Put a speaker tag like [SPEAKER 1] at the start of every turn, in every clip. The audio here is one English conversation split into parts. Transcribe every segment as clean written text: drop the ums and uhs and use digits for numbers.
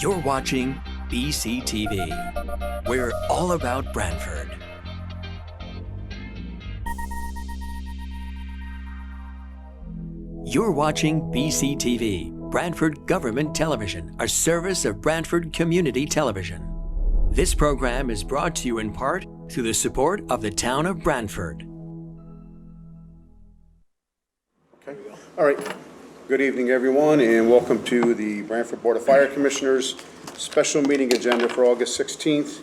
[SPEAKER 1] You're watching BCTV. We're all about Branford. You're watching BCTV, Branford Government Television, a service of Branford Community Television. This program is brought to you in part through the support of the town of Branford.
[SPEAKER 2] Okay. All right. Good evening, everyone, and welcome to the Branford Board of Fire Commissioners special meeting agenda for August 16th,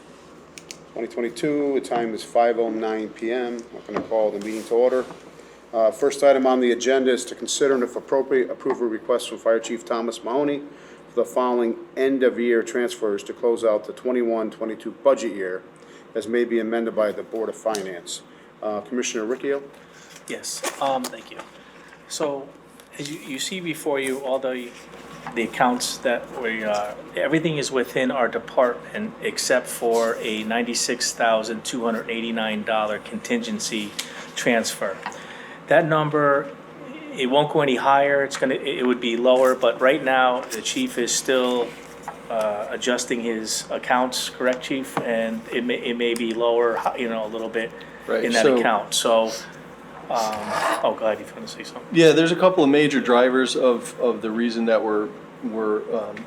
[SPEAKER 2] 2022. The time is 5:09 p.m. I'm going to call the meeting to order. First item on the agenda is to consider and, if appropriate, approve a request from Fire Chief Thomas Mahoney for the following end-of-year transfers to close out the 21-22 budget year, as may be amended by the Board of Finance. Commissioner Riccio?
[SPEAKER 3] Yes, thank you. So, as you see before you, all the accounts that we, everything is within our department except for a $96,289 contingency transfer. That number, it won't go any higher, it would be lower, but right now, the chief is still adjusting his accounts, correct, chief? And it may be lower, a little bit in that account, so. Oh, go ahead, you want to say something?
[SPEAKER 4] Yeah, there's a couple of major drivers of the reason that we're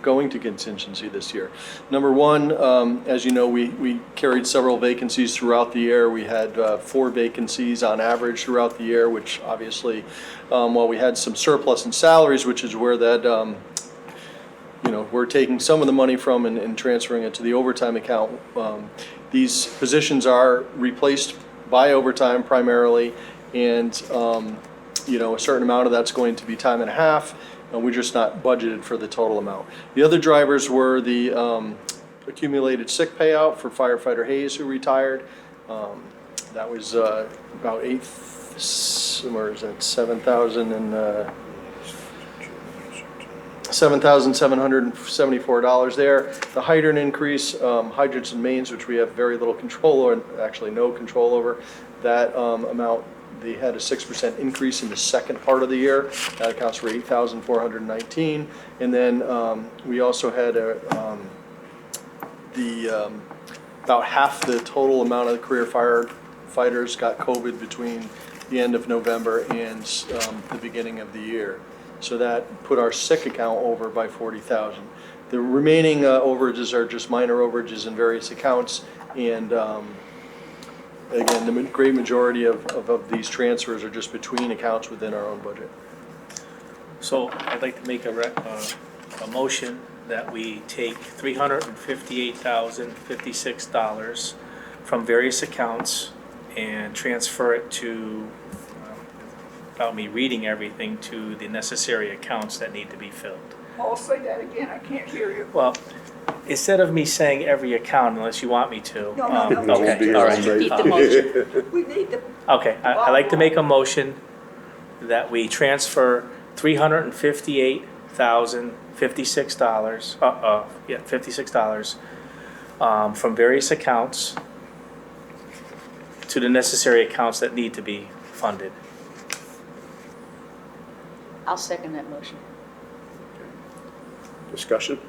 [SPEAKER 4] going to contingency this year. Number one, as you know, we carried several vacancies throughout the year. We had 4 vacancies on average throughout the year, which obviously, while we had some surplus in salaries, which is where that, we're taking some of the money from and transferring it to the overtime account. These positions are replaced by overtime primarily, and a certain amount of that's going to be time and a half, and we're just not budgeted for the total amount. The other drivers were the accumulated sick payout for firefighter Hayes, who retired. That was about $7,774 there. The hydrant increase, hydrants and mains, which we have very little control over, actually no control over, that amount. They had a 6% increase in the second part of the year. That accounts for $8,419. And then we also had about half the total amount of the career firefighters got COVID between the end of November and the beginning of the year. So that put our sick account over by $40,000. The remaining overages are just minor overages in various accounts, and again, the great majority of these transfers are just between accounts within our own budget.
[SPEAKER 3] So I'd like to make a motion that we take $358,056 from various accounts and transfer it to, without me reading everything, to the necessary accounts that need to be filled.
[SPEAKER 5] I'll say that again, I can't hear you.
[SPEAKER 3] Well, instead of me saying every account, unless you want me to.
[SPEAKER 5] No.
[SPEAKER 3] Okay, all right.
[SPEAKER 5] Repeat the motion. We need the.
[SPEAKER 3] Okay, I'd like to make a motion that we transfer $358,056, $56 from various accounts to the necessary accounts that need to be funded.
[SPEAKER 6] I'll second that motion.
[SPEAKER 2] Discussion?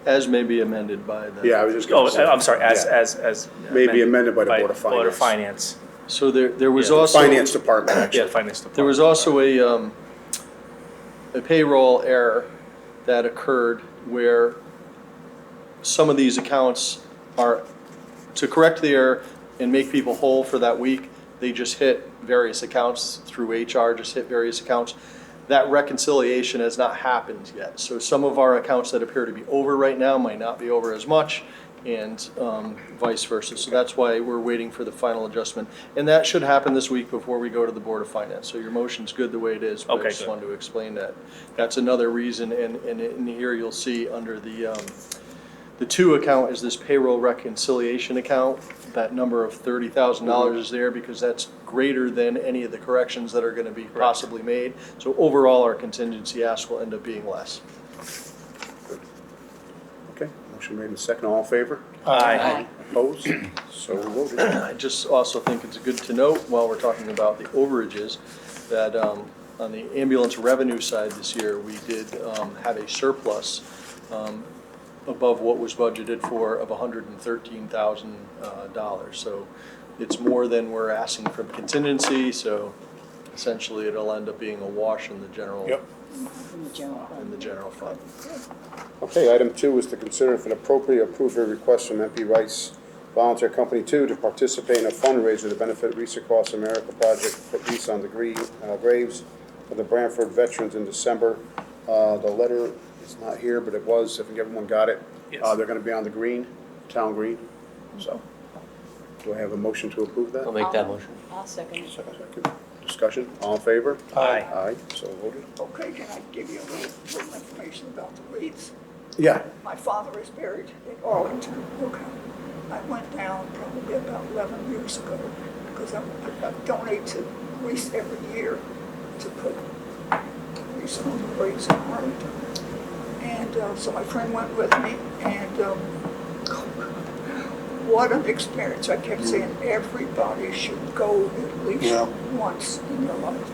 [SPEAKER 4] As may be amended by the.
[SPEAKER 2] Yeah, I was just going to say.
[SPEAKER 3] I'm sorry, as
[SPEAKER 2] Maybe amended by the Board of Finance.
[SPEAKER 3] Board of Finance.
[SPEAKER 4] So there was
[SPEAKER 3] Yeah,
[SPEAKER 4] also.
[SPEAKER 2] Finance Department, actually.
[SPEAKER 3] Yeah, Finance Department.
[SPEAKER 4] There was also a payroll error that occurred where some of these accounts are, to correct the error and make people whole for that week, they just hit various accounts through HR, just hit various accounts. That reconciliation has not happened yet. So some of our accounts that appear to be over right now might not be over as much, and vice versa. So that's why we're waiting for the final adjustment. And that should happen this week before we go to the Board of Finance. So your motion's good the way it is, but
[SPEAKER 3] Okay,
[SPEAKER 4] I just
[SPEAKER 3] good.
[SPEAKER 4] wanted to explain that. That's another reason, and in here you'll see under the 2 account is this payroll reconciliation account. That number of $30,000 is there because that's greater than any of the corrections that are going to be possibly made. So overall, our contingency ask will end up being less.
[SPEAKER 2] Okay, motion made and second. All in favor?
[SPEAKER 3] Aye.
[SPEAKER 2] Opposed? So voted.
[SPEAKER 4] I just also think it's good to note, while we're talking about the overages, that on the ambulance revenue side this year, we did have a surplus above what was budgeted for of $113,000. So it's more than we're asking from contingency, so essentially it'll end up being a wash in the general,
[SPEAKER 2] Yep.
[SPEAKER 6] From the general fund.
[SPEAKER 4] in the general fund.
[SPEAKER 2] Okay, item 2 is to consider if an appropriate approve a request from MP Rice Volunteer Company 2 to participate in a fundraiser to benefit Wreaths Across America project, put wreaths on the graves of the Branford veterans in December. The letter is not here, but it was, I think everyone got it.
[SPEAKER 3] Yes.
[SPEAKER 2] They're gonna be on the green, town green, so. Do I have a motion to approve that?
[SPEAKER 7] I'll make that motion.
[SPEAKER 6] I'll second it.
[SPEAKER 2] Second. Discussion, all in favor?
[SPEAKER 3] Aye.
[SPEAKER 2] Aye, so voted.
[SPEAKER 5] Okay, can I give you a little information about the wreaths?
[SPEAKER 2] Yeah,
[SPEAKER 5] My father is buried in Arlington. Okay. I went down probably about 11 years ago because I donate to wreaths every year to put wreaths on the graves in Arlington. And so my friend went with me, and what an experience. I kept saying everybody should go at least once in their life.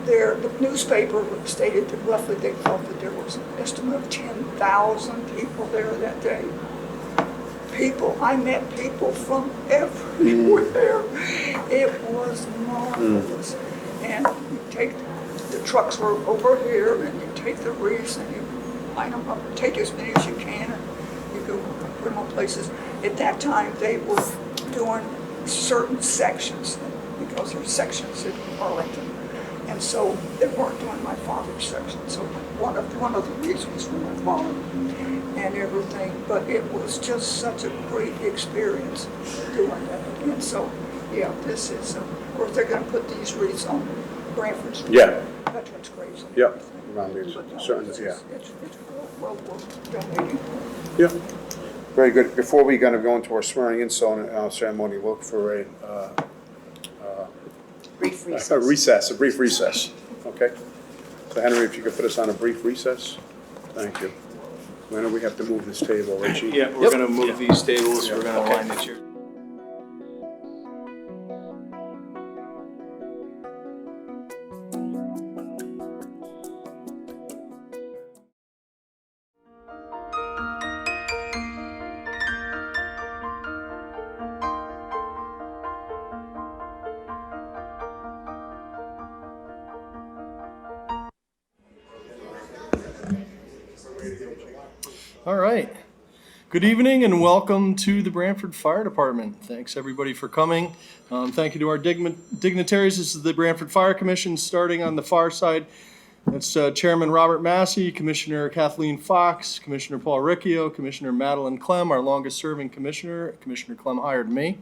[SPEAKER 5] The newspaper stated that roughly they thought that there was an estimate of 10,000 people there that day. I met people from everywhere. It was marvelous. And you take, the trucks were over here, and you take the wreaths and you line them up, take as many as you can, and you go put them on places. At that time, they were doing certain sections, because there are sections in Arlington. And so they weren't doing my father's section. So one of the reasons for my father and everything, but it was just such a great experience doing that. And so, yeah, this is, of course, they're going to put these wreaths on Branford's veterans' graves. And
[SPEAKER 2] Yep.
[SPEAKER 5] everything.
[SPEAKER 2] Around these
[SPEAKER 5] But no,
[SPEAKER 2] certain,
[SPEAKER 5] it's
[SPEAKER 2] yeah.
[SPEAKER 5] well worth donating.
[SPEAKER 2] Yeah. Very good. Before we gonna go into our swearing in ceremony, we'll look for
[SPEAKER 6] Brief
[SPEAKER 2] a
[SPEAKER 6] recess.
[SPEAKER 2] brief recess, okay? So Henry, if you could put us on a brief recess? Thank you. When do we have to move this table, Richie?
[SPEAKER 8] Yeah, we're gonna move these tables, we're gonna
[SPEAKER 2] Okay.
[SPEAKER 8] line the chairs.
[SPEAKER 4] All right. Good evening and welcome to the Branford Fire Department. Thanks everybody for coming. Thank you to our dignitaries. This is the Branford Fire Commission, starting on the far side. That's Chairman Robert Massey, Commissioner Kathleen Fox, Commissioner Paul Riccio, Commissioner Madeline Clem, our longest serving commissioner. Commissioner Clem hired me.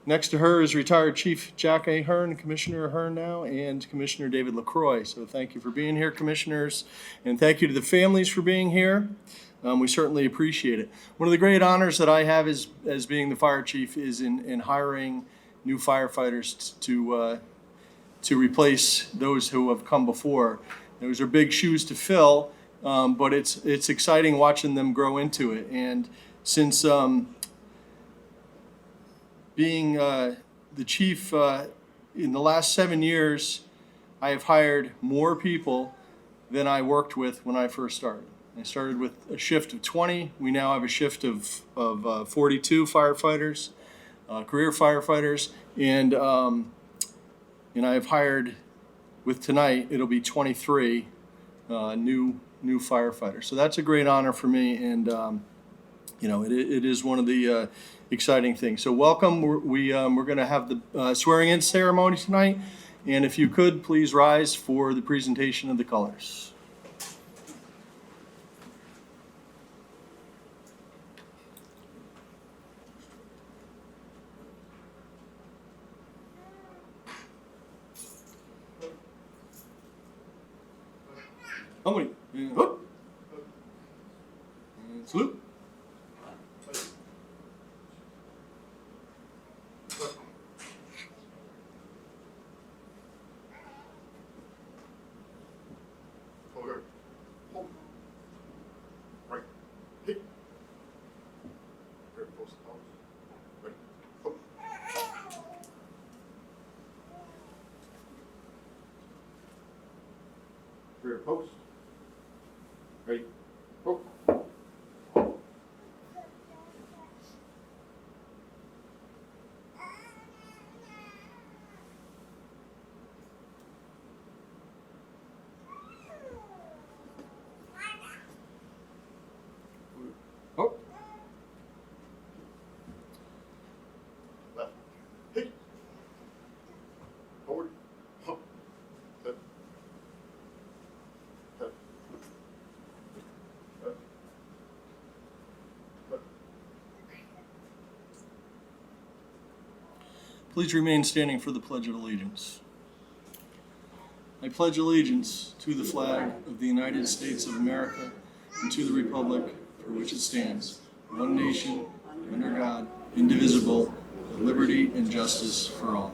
[SPEAKER 4] Next to her is retired Chief Jack Ahern, Commissioner Ahern now, and Commissioner David LaCroix. So thank you for being here, commissioners, and thank you to the families for being here. We certainly appreciate it. One of the great honors that I have as being the fire chief is in hiring new firefighters to replace those who have come before. Those are big shoes to fill, but it's exciting watching them grow into it. And since being the chief in the last 7 years, I have hired more people than I worked with when I first started. I started with a shift of 20. We now have a shift of 42 firefighters, career firefighters, and I have hired, with tonight, it'll be 23 new firefighters. So that's a great honor for me, and it is one of the exciting things. So welcome. We're going to have the swearing-in ceremony tonight, and if you could, please rise for the presentation of the colors. How many? And whoop. And salute.
[SPEAKER 2] Forward. Hold. Right. Hit. Very close to the house. Ready. Go. Rear post. Ready. Go.
[SPEAKER 4] Please remain standing for the Pledge of Allegiance. I pledge allegiance to the flag of the United States of America and to the republic for which it stands, one nation, under God, indivisible, with liberty and justice for all.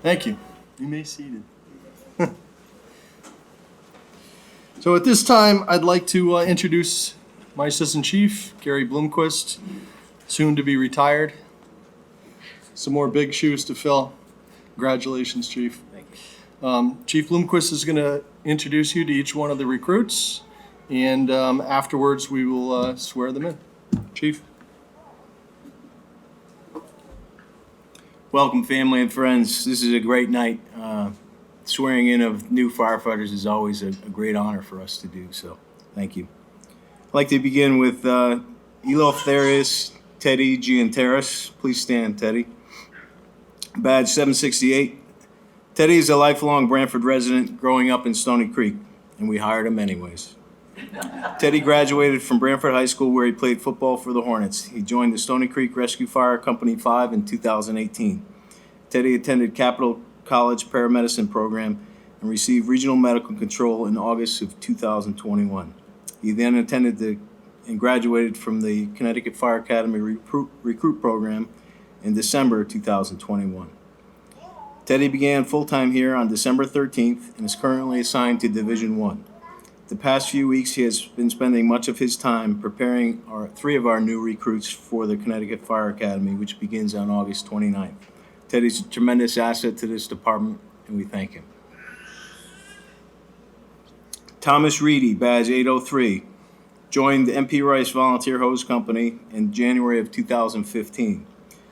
[SPEAKER 4] Thank you. You may be seated. So at this time, I'd like to introduce my Assistant Chief, Gary Bloomquist, soon to be retired. Some more big shoes to fill. Congratulations, Chief.
[SPEAKER 3] Thank you.
[SPEAKER 4] Chief Bloomquist is going to introduce you to each one of the recruits, and afterwards we will swear them in. Chief.
[SPEAKER 8] Welcome, family and friends. This is a great night. Swearing in of new firefighters is always a great honor for us to do, so thank you. I'd like to begin with Eleftherios Teddy Gianteris. Please stand, Teddy. Badge 768. Teddy is a lifelong Branford resident growing up in Stony Creek, and we hired him anyways. Teddy graduated from Branford High School, where he played football for the Hornets. He joined the Stony Creek Rescue Fire Company 5 in 2018. Teddy attended Capital College paramedicine program and received regional medical control in August of 2021. He then attended and graduated from the Connecticut Fire Academy recruit program in December 2021. Teddy began full-time here on December 13th and is currently assigned to Division 1. The past few weeks, he has been spending much of his time preparing three of our new recruits for the Connecticut Fire Academy, which begins on August 29th. Teddy's a tremendous asset to this department, and we thank him. Thomas Reedy, badge 803, joined the MP Rice Volunteer Hose Company in January of 2015.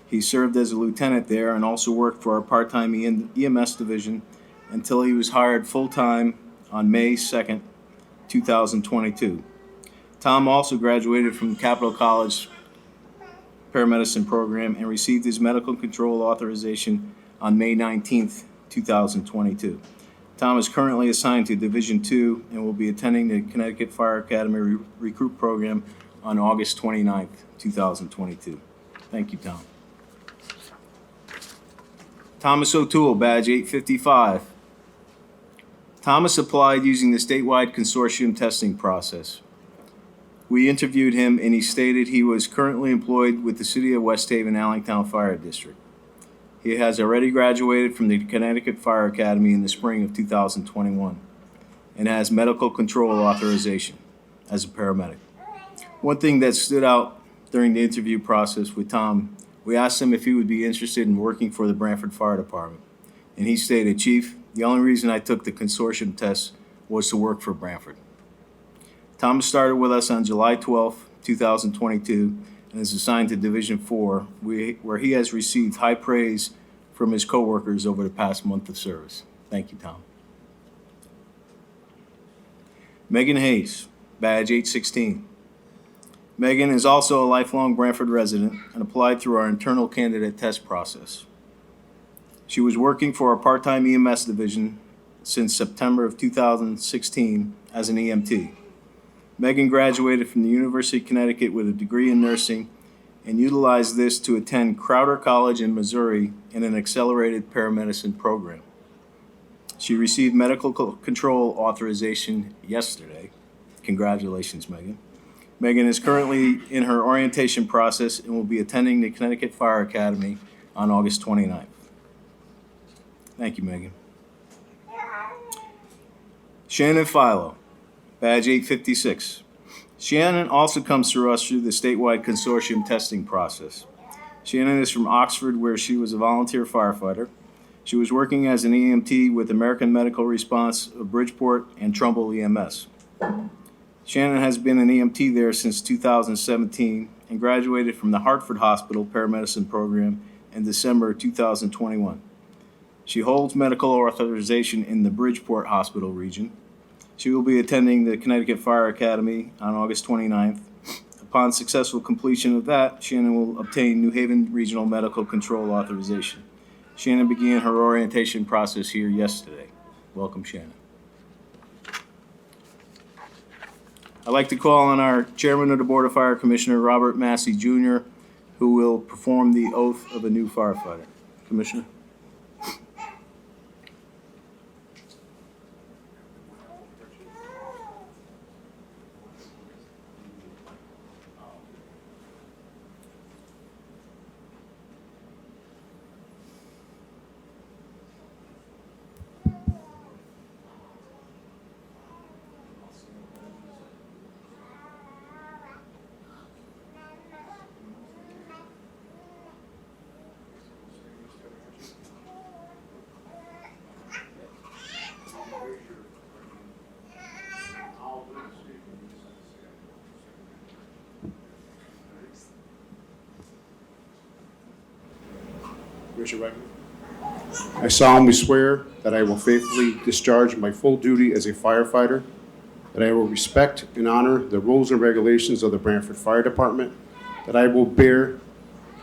[SPEAKER 8] He served as a lieutenant there and also worked for our part-time EMS division until he was hired full-time on May 2nd, 2022. Tom also graduated from Capital College paramedicine program and received his medical control authorization on May 19th, 2022. Tom is currently assigned to Division 2 and will be attending the Connecticut Fire Academy recruit program on August 29th, 2022. Thank you, Tom. Thomas O'Toole, badge 855. Thomas applied using the statewide consortium testing process. We interviewed him and he stated he was currently employed with the City of West Haven Allentown Fire District. He has already graduated from the Connecticut Fire Academy in the spring of 2021 and has medical control authorization as a paramedic. One thing that stood out during the interview process with Tom, we asked him if he would be interested in working for the Branford Fire Department. And he stated, "Chief, the only reason I took the consortium test was to work for Branford." Thomas started with us on July 12, 2022, and is assigned to Division 4, where he has received high praise from his coworkers over the past month of service. Thank you, Tom. Megan Hayes, badge 816. Megan is also a lifelong Branford resident and applied through our internal candidate test process. She was working for our part-time EMS division since September of 2016 as an EMT. Megan graduated from the University of Connecticut with a degree in nursing and utilized this to attend Crowder College in Missouri in an accelerated paramedicine program. She received medical control authorization yesterday. Congratulations, Megan. Megan is currently in her orientation process and will be attending the Connecticut Fire Academy on August 29th. Thank you, Megan. Shannon Philo, badge 856. Shannon also comes through us through the statewide consortium testing process. Shannon is from Oxford, where she was a volunteer firefighter. She was working as an EMT with American Medical Response of Bridgeport and Trumbull EMS. Shannon has been an EMT there since 2017 and graduated from the Hartford Hospital paramedicine program in December 2021. She holds medical authorization in the Bridgeport Hospital region. She will be attending the Connecticut Fire Academy on August 29th. Upon successful completion of that, Shannon will obtain New Haven Regional Medical Control authorization. Shannon began her orientation process here yesterday. Welcome, Shannon. I'd like to call on our Chairman of the Board of Fire Commissioner, Robert Massey Jr., who will perform the oath of a new firefighter. Commissioner?
[SPEAKER 2] Raise your right hand. I solemnly swear that I will faithfully discharge my full duty as a firefighter, that I will respect and honor the rules and regulations of the Branford Fire Department, that I will bear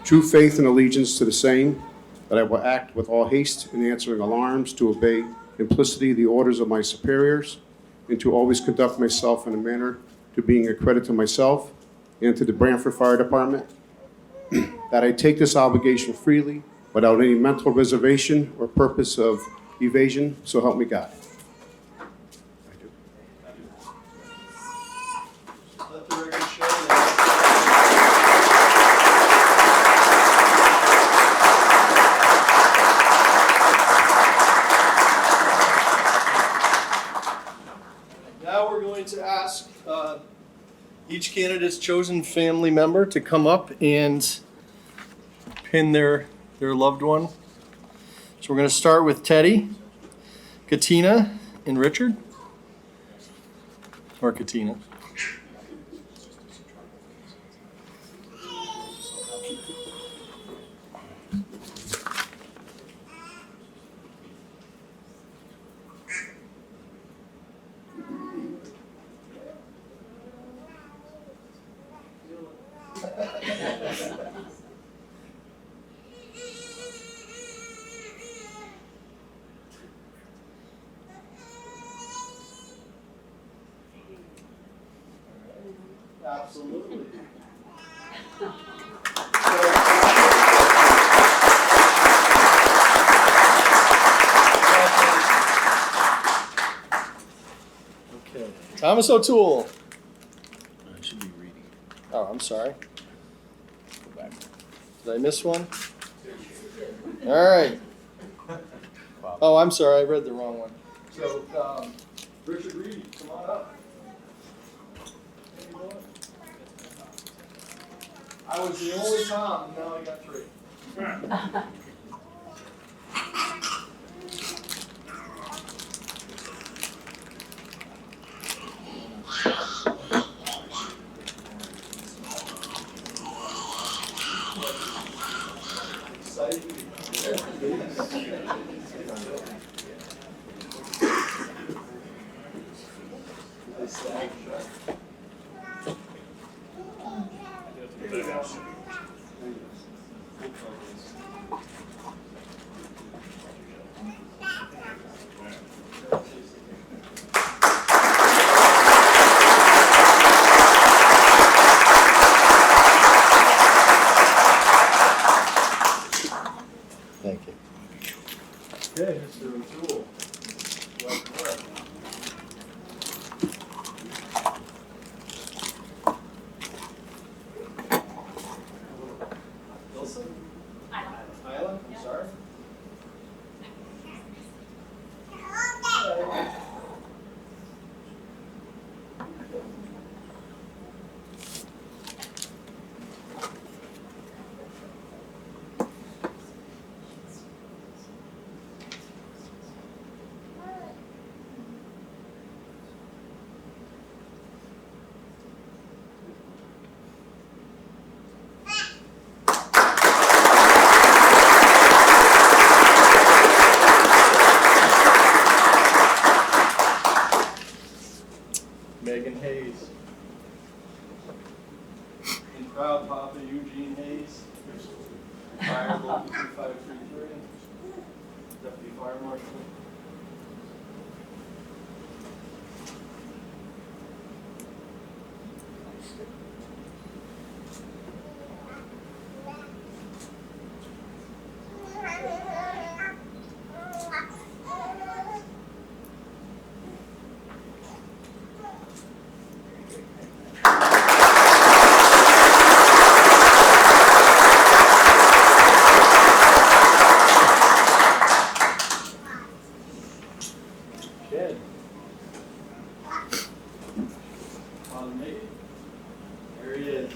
[SPEAKER 2] true faith and allegiance to the same, that I will act with all haste in answering alarms, to obey implicitly the orders of my superiors, and to always conduct myself in a manner to being a credit to myself and to the Branford Fire Department, that I take this obligation freely without any mental reservation or purpose of evasion, so help me God.
[SPEAKER 4] Let the record show that. Now we're going to ask each candidate's chosen family member to come up and pin their loved one. So we're going to start with Teddy, Katina, and Richard. Or Katina. Absolutely. Okay. Thomas O'Toole.
[SPEAKER 8] I should be reading.
[SPEAKER 4] Oh, I'm sorry. Go back. Did I miss one? All right. Oh, I'm sorry. I read the wrong one. So, Richard Reedy, come on up. I was the only Tom, now I got three. Thank you. Okay, Mr. O'Toole. Wilson? Isla, I'm sorry. Megan Hayes. And proud Papa Eugene Hayes. Fire Local 2533. Deputy Fire Marshal. There he is.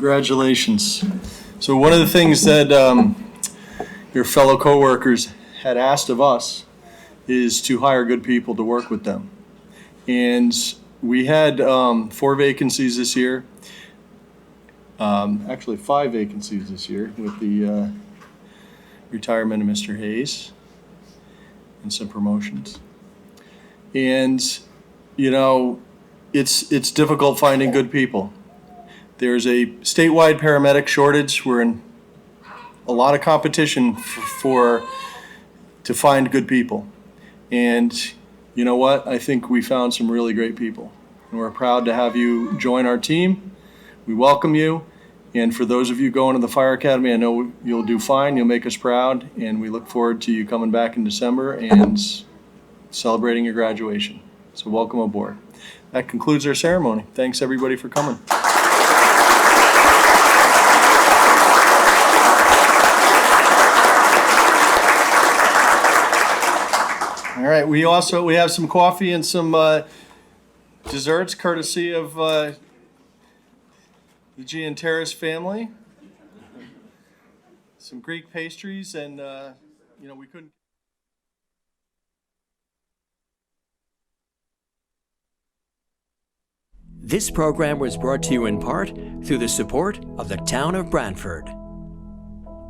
[SPEAKER 4] Congratulations. So one of the things that your fellow coworkers had asked of us is to hire good people to work with them. And we had 4 vacancies this year. Actually 5 vacancies this year with the retirement of Mr. Hayes and some promotions. And, you know, it's difficult finding good people. There's a statewide paramedic shortage. We're in a lot of competition to find good people. And you know what? I think we found some really great people. And we're proud to have you join our team. We welcome you. And for those of you going to the Fire Academy, I know you'll do fine. You'll make us proud. And we look forward to you coming back in December and celebrating your graduation. So welcome aboard. That concludes our ceremony. Thanks everybody for coming. All right, we have some coffee and some desserts courtesy of the Gianteris family. Some Greek pastries and you know, we couldn't.
[SPEAKER 1] This program was brought to you in part through the support of the Town of Branford.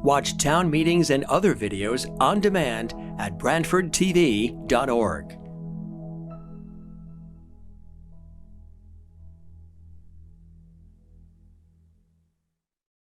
[SPEAKER 1] Watch town meetings and other videos on demand at BranfordTV.org.